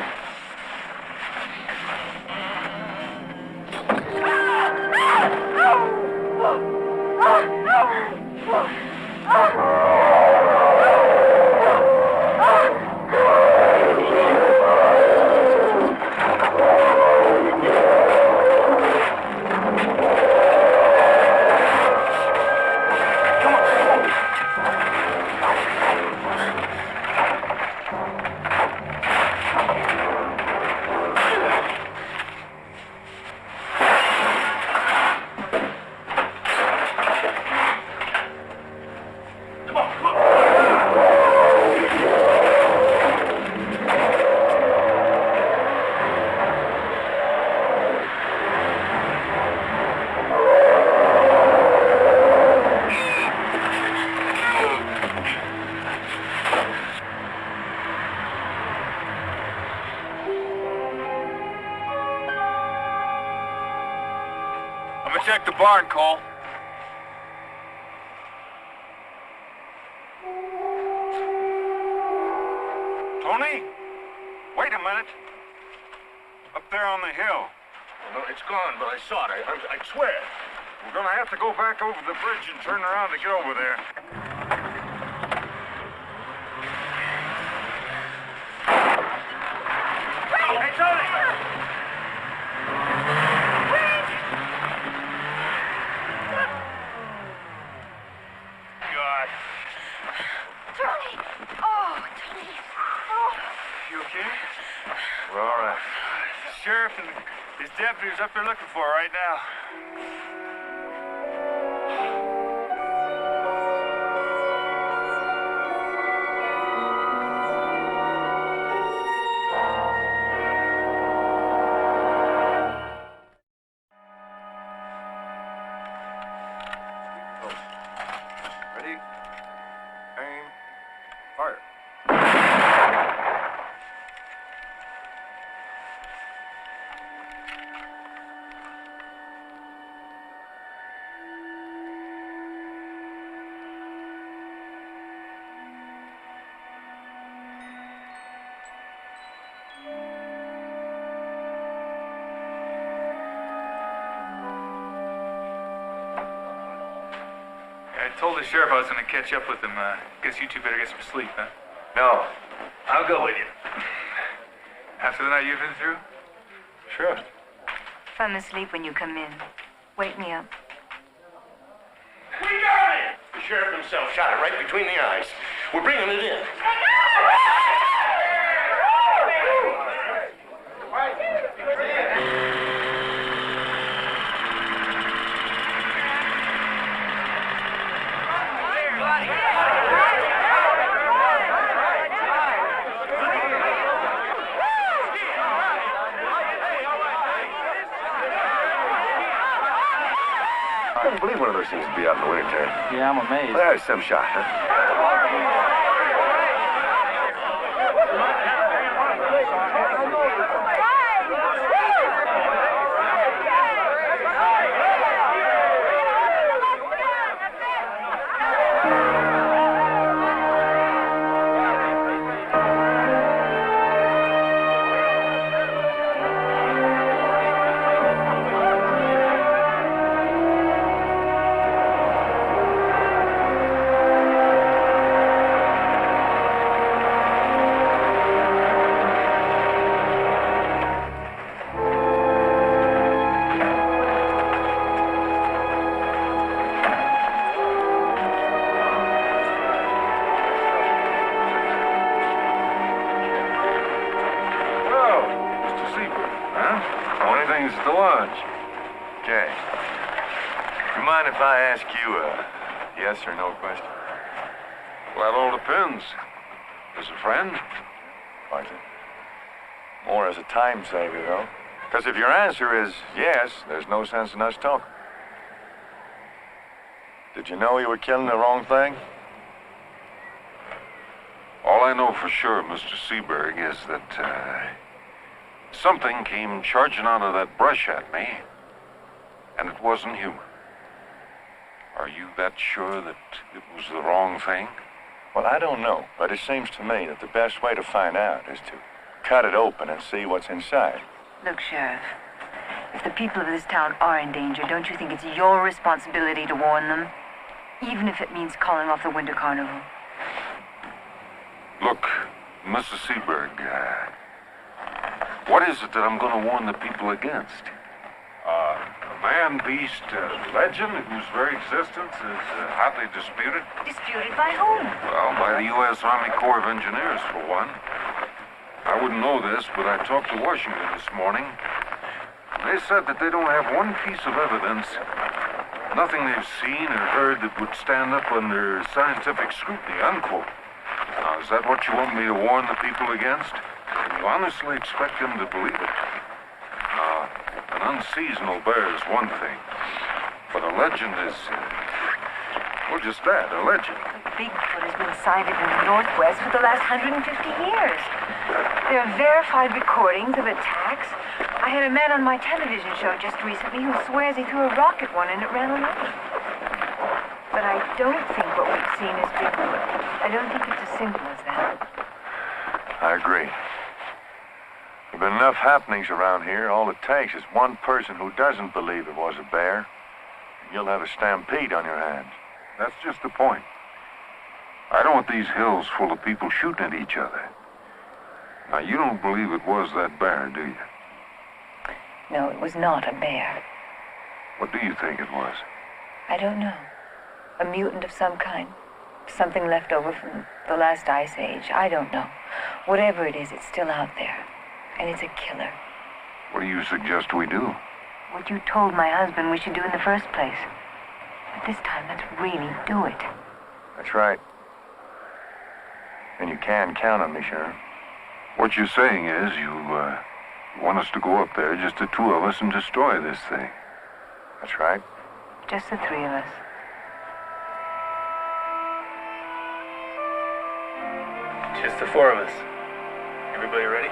Speaker 11: check the barn, Cole.
Speaker 12: Tony? Wait a minute. Up there on the hill.
Speaker 10: No, it's gone, but I saw it. I swear.
Speaker 12: We're gonna have to go back over the bridge and turn around to get over there.
Speaker 11: Hey, Tony! God.
Speaker 1: Tony! Oh, Tony. Oh.
Speaker 11: You okay?
Speaker 12: We're all right.
Speaker 11: The sheriff and his deputies up there looking for her right now.
Speaker 16: Ready? Aim. Fire.
Speaker 6: I told the sheriff I was going to catch up with him. Guess you two better get some sleep, huh?
Speaker 8: No. I'll go with you.
Speaker 6: After the night you've been through?
Speaker 8: Sure.
Speaker 2: If I'm asleep when you come in, wake me up.
Speaker 8: We got it! The sheriff himself shot it right between the eyes. We're bringing it in. I couldn't believe one of those things would be out in the wintertime.
Speaker 7: Yeah, I'm amazed.
Speaker 8: There's some shot, huh?
Speaker 12: Things to lunch.
Speaker 5: Jay, you mind if I ask you a yes or no question?
Speaker 12: Well, that all depends. As a friend?
Speaker 5: Martha? More as a time saver, though. Because if your answer is yes, there's no sense in us talking. Did you know you were killing the wrong thing?
Speaker 12: All I know for sure, Mr. Seaberg, is that, something came charging out of that brush at me, and it wasn't human. Are you that sure that it was the wrong thing?
Speaker 5: Well, I don't know, but it seems to me that the best way to find out is to cut it open and see what's inside.
Speaker 2: Look, Sheriff, if the people of this town are in danger, don't you think it's your responsibility to warn them? Even if it means calling off the Winter Carnival.
Speaker 12: Look, Mrs. Seaberg, what is it that I'm going to warn the people against? A man-beast legend whose very existence is hotly disputed?
Speaker 2: Disputed by whom?
Speaker 12: Well, by the U.S. Army Corps of Engineers, for one. I wouldn't know this, but I talked to Washington this morning. They said that they don't have one piece of evidence, nothing they've seen or heard that would stand up under scientific scrutiny, unquote. Now, is that what you want me to warn the people against? You honestly expect them to believe it? An unseasonal bear is one thing, but a legend is, well, just that, a legend.
Speaker 2: Bigfoot has been sighted in the Northwest for the last 150 years. There are verified recordings of attacks, I had a man on my television show just recently who swears he threw a rock at one and it ran away. But I don't think what we've seen is Bigfoot. I don't think it's as simple as that.
Speaker 5: I agree. There have been enough happenings around here. All it takes is one person who doesn't believe it was a bear. You'll have a stampede on your hands.
Speaker 12: That's just the point. I don't want these hills full of people shooting at each other. Now, you don't believe it was that bear, do you?
Speaker 2: No, it was not a bear.
Speaker 12: What do you think it was?
Speaker 2: I don't know. A mutant of some kind. Something left over from the last ice age. I don't know. Whatever it is, it's still out there. And it's a killer.
Speaker 12: What do you suggest we do?
Speaker 2: What you told my husband we should do in the first place. But this time, let's really do it.
Speaker 5: That's right. And you can count on me, Sheriff.
Speaker 12: What you're saying is you want us to go up there, just the two of us, and destroy this thing.
Speaker 5: That's right.
Speaker 2: Just the three of us.
Speaker 11: Just the four of us. Everybody ready?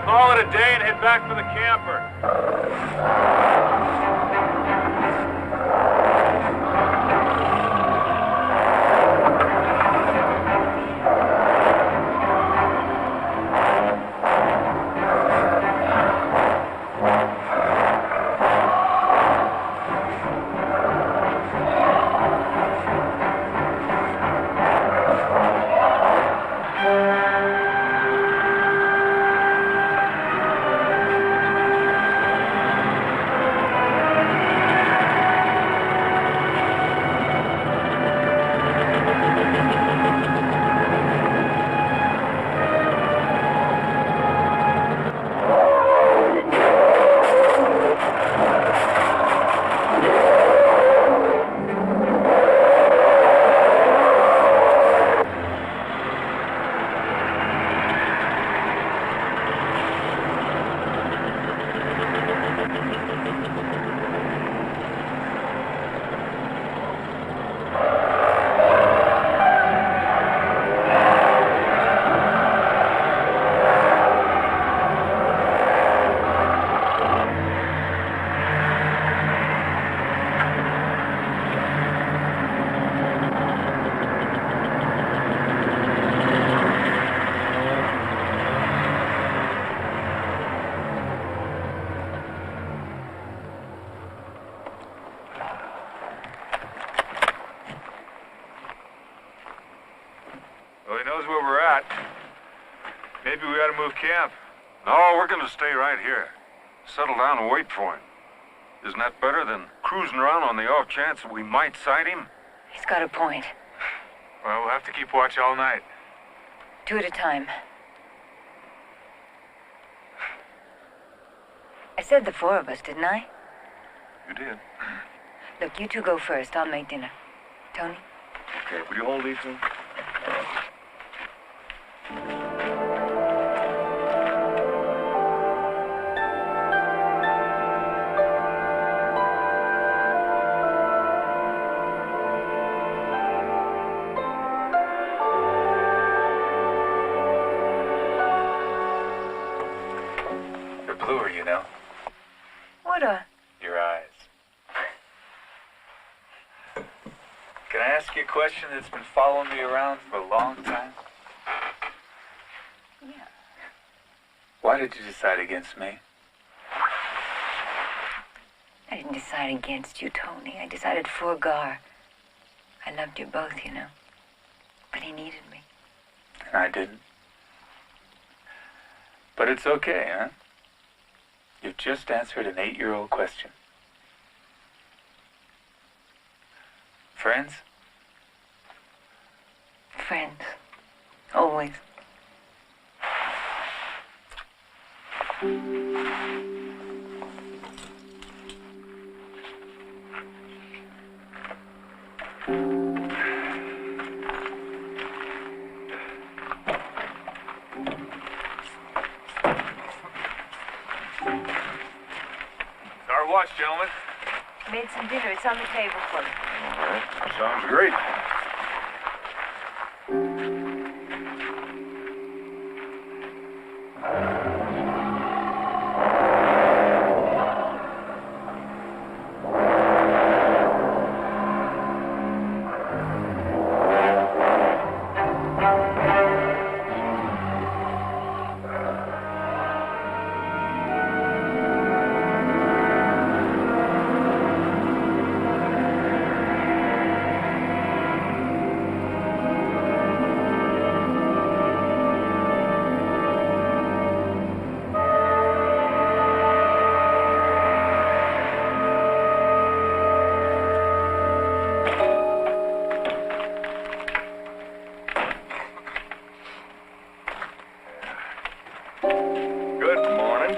Speaker 11: Call it a day and head back for the camper.
Speaker 12: to move camp. No, we're going to stay right here. Settle down and wait for him. Isn't that better than cruising around on the off chance that we might sight him?
Speaker 2: He's got a point.
Speaker 6: Well, we'll have to keep watch all night.
Speaker 2: 2 at a time. I said the 4 of us, didn't I?
Speaker 12: You did.
Speaker 2: Look, you two go first. I'll make dinner. Tony?
Speaker 8: Okay, will you hold these two?
Speaker 6: They're bluer, you know.
Speaker 2: What are?
Speaker 6: Your eyes. Can I ask you a question that's been following me around for a long time?
Speaker 2: Yeah.
Speaker 6: Why did you decide against me?
Speaker 2: I didn't decide against you, Tony. I decided for Gar. I loved you both, you know. But he needed me.
Speaker 6: And I didn't. But it's okay, huh? You've just answered an 8-year-old question. Friends?
Speaker 2: Friends. Always.
Speaker 6: Our watch, gentlemen.
Speaker 2: Made some dinner. It's on the table for you.
Speaker 8: All right. Sounds great. Good morning.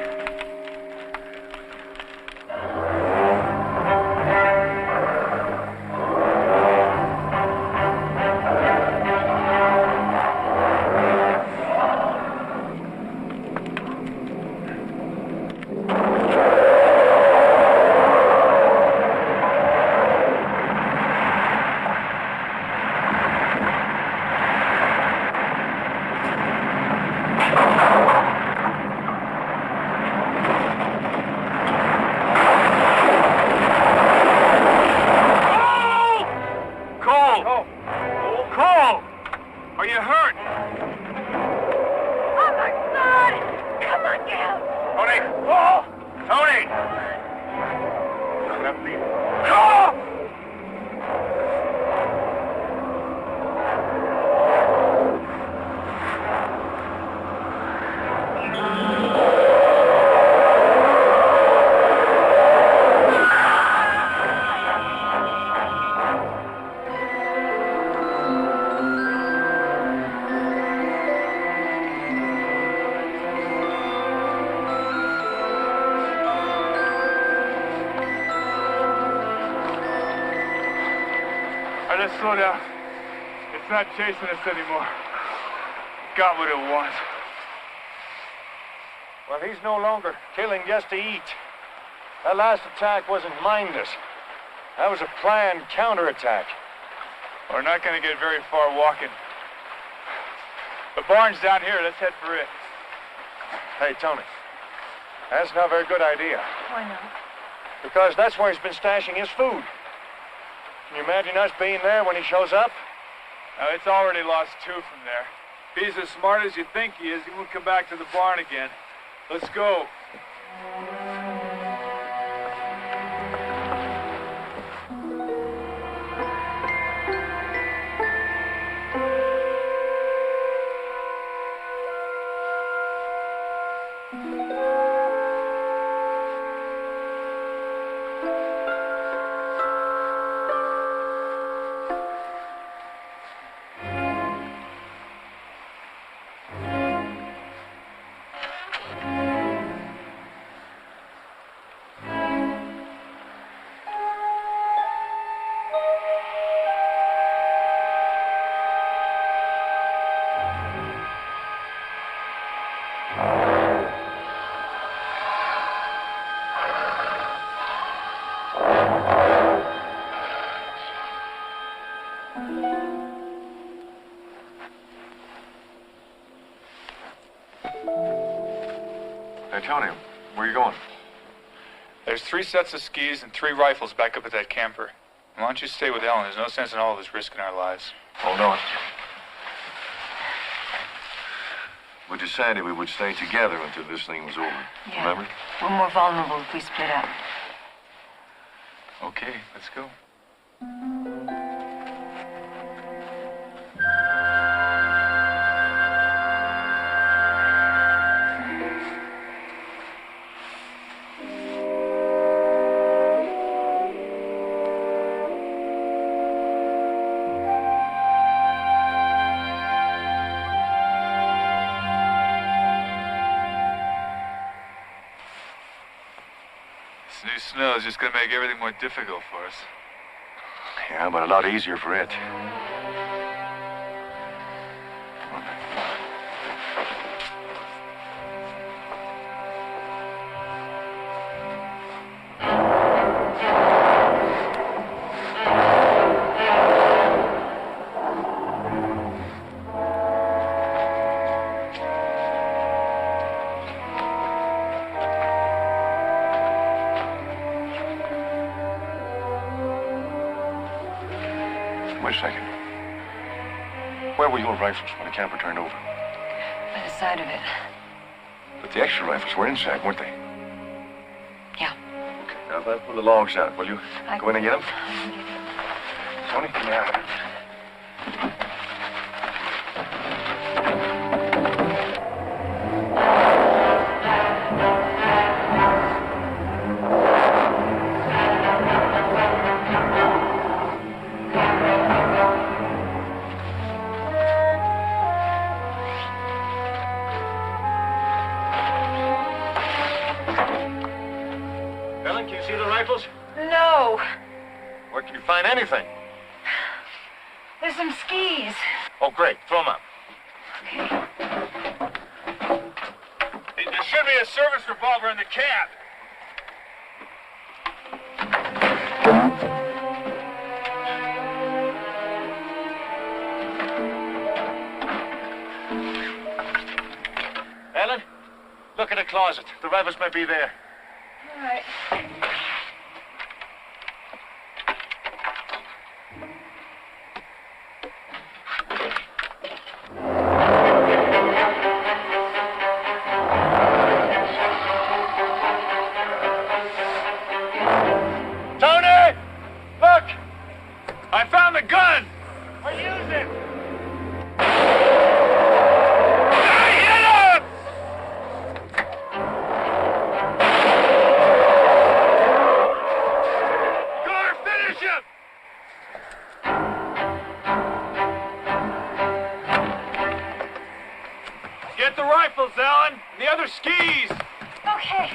Speaker 6: Let's slow down. It's not chasing us anymore. Got what it wants.
Speaker 5: Well, he's no longer killing just to eat. That last attack wasn't mindless. That was a planned counterattack.
Speaker 6: We're not going to get very far walking. The barn's down here. Let's head for it.
Speaker 5: Hey, Tony. That's not a very good idea.
Speaker 2: Why not?
Speaker 5: Because that's where he's been stashing his food. Can you imagine us being there when he shows up?
Speaker 6: Now, it's already lost 2 from there. If he's as smart as you think he is, he won't come back to the barn again. Let's go.
Speaker 5: County. Where are you going?
Speaker 6: There's 3 sets of skis and 3 rifles back up at that camper. Why don't you stay with Ellen? There's no sense in all of us risking our lives.
Speaker 5: Hold on. We decided we would stay together until this thing was over.
Speaker 2: Yeah.
Speaker 5: Remember?
Speaker 2: We're more vulnerable if we split up.
Speaker 6: Okay, let's go. This new snow is just going to make everything more difficult for us.
Speaker 5: Yeah, but a lot easier for it. Wait a second. Where were your rifles when the camper turned over?
Speaker 2: By the side of it.
Speaker 5: But the extra rifles were inside, weren't they?
Speaker 2: Yeah.
Speaker 5: Okay, now let's pull the logs out, will you? Go in and get them. Tony, come here.
Speaker 16: Ellen, can you see the rifles?
Speaker 14: No.
Speaker 16: Where can you find anything?
Speaker 14: There's some skis.
Speaker 16: Oh, great. Throw them up. There should be a service revolver in the cab. Ellen, look in the closet. The rifles might be there.
Speaker 14: All right.
Speaker 16: Tony! Look! I found the gun! I used it! I hit him! Go finish him! Get the rifles, Ellen! And the other skis!
Speaker 14: Okay.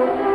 Speaker 1: Thank you.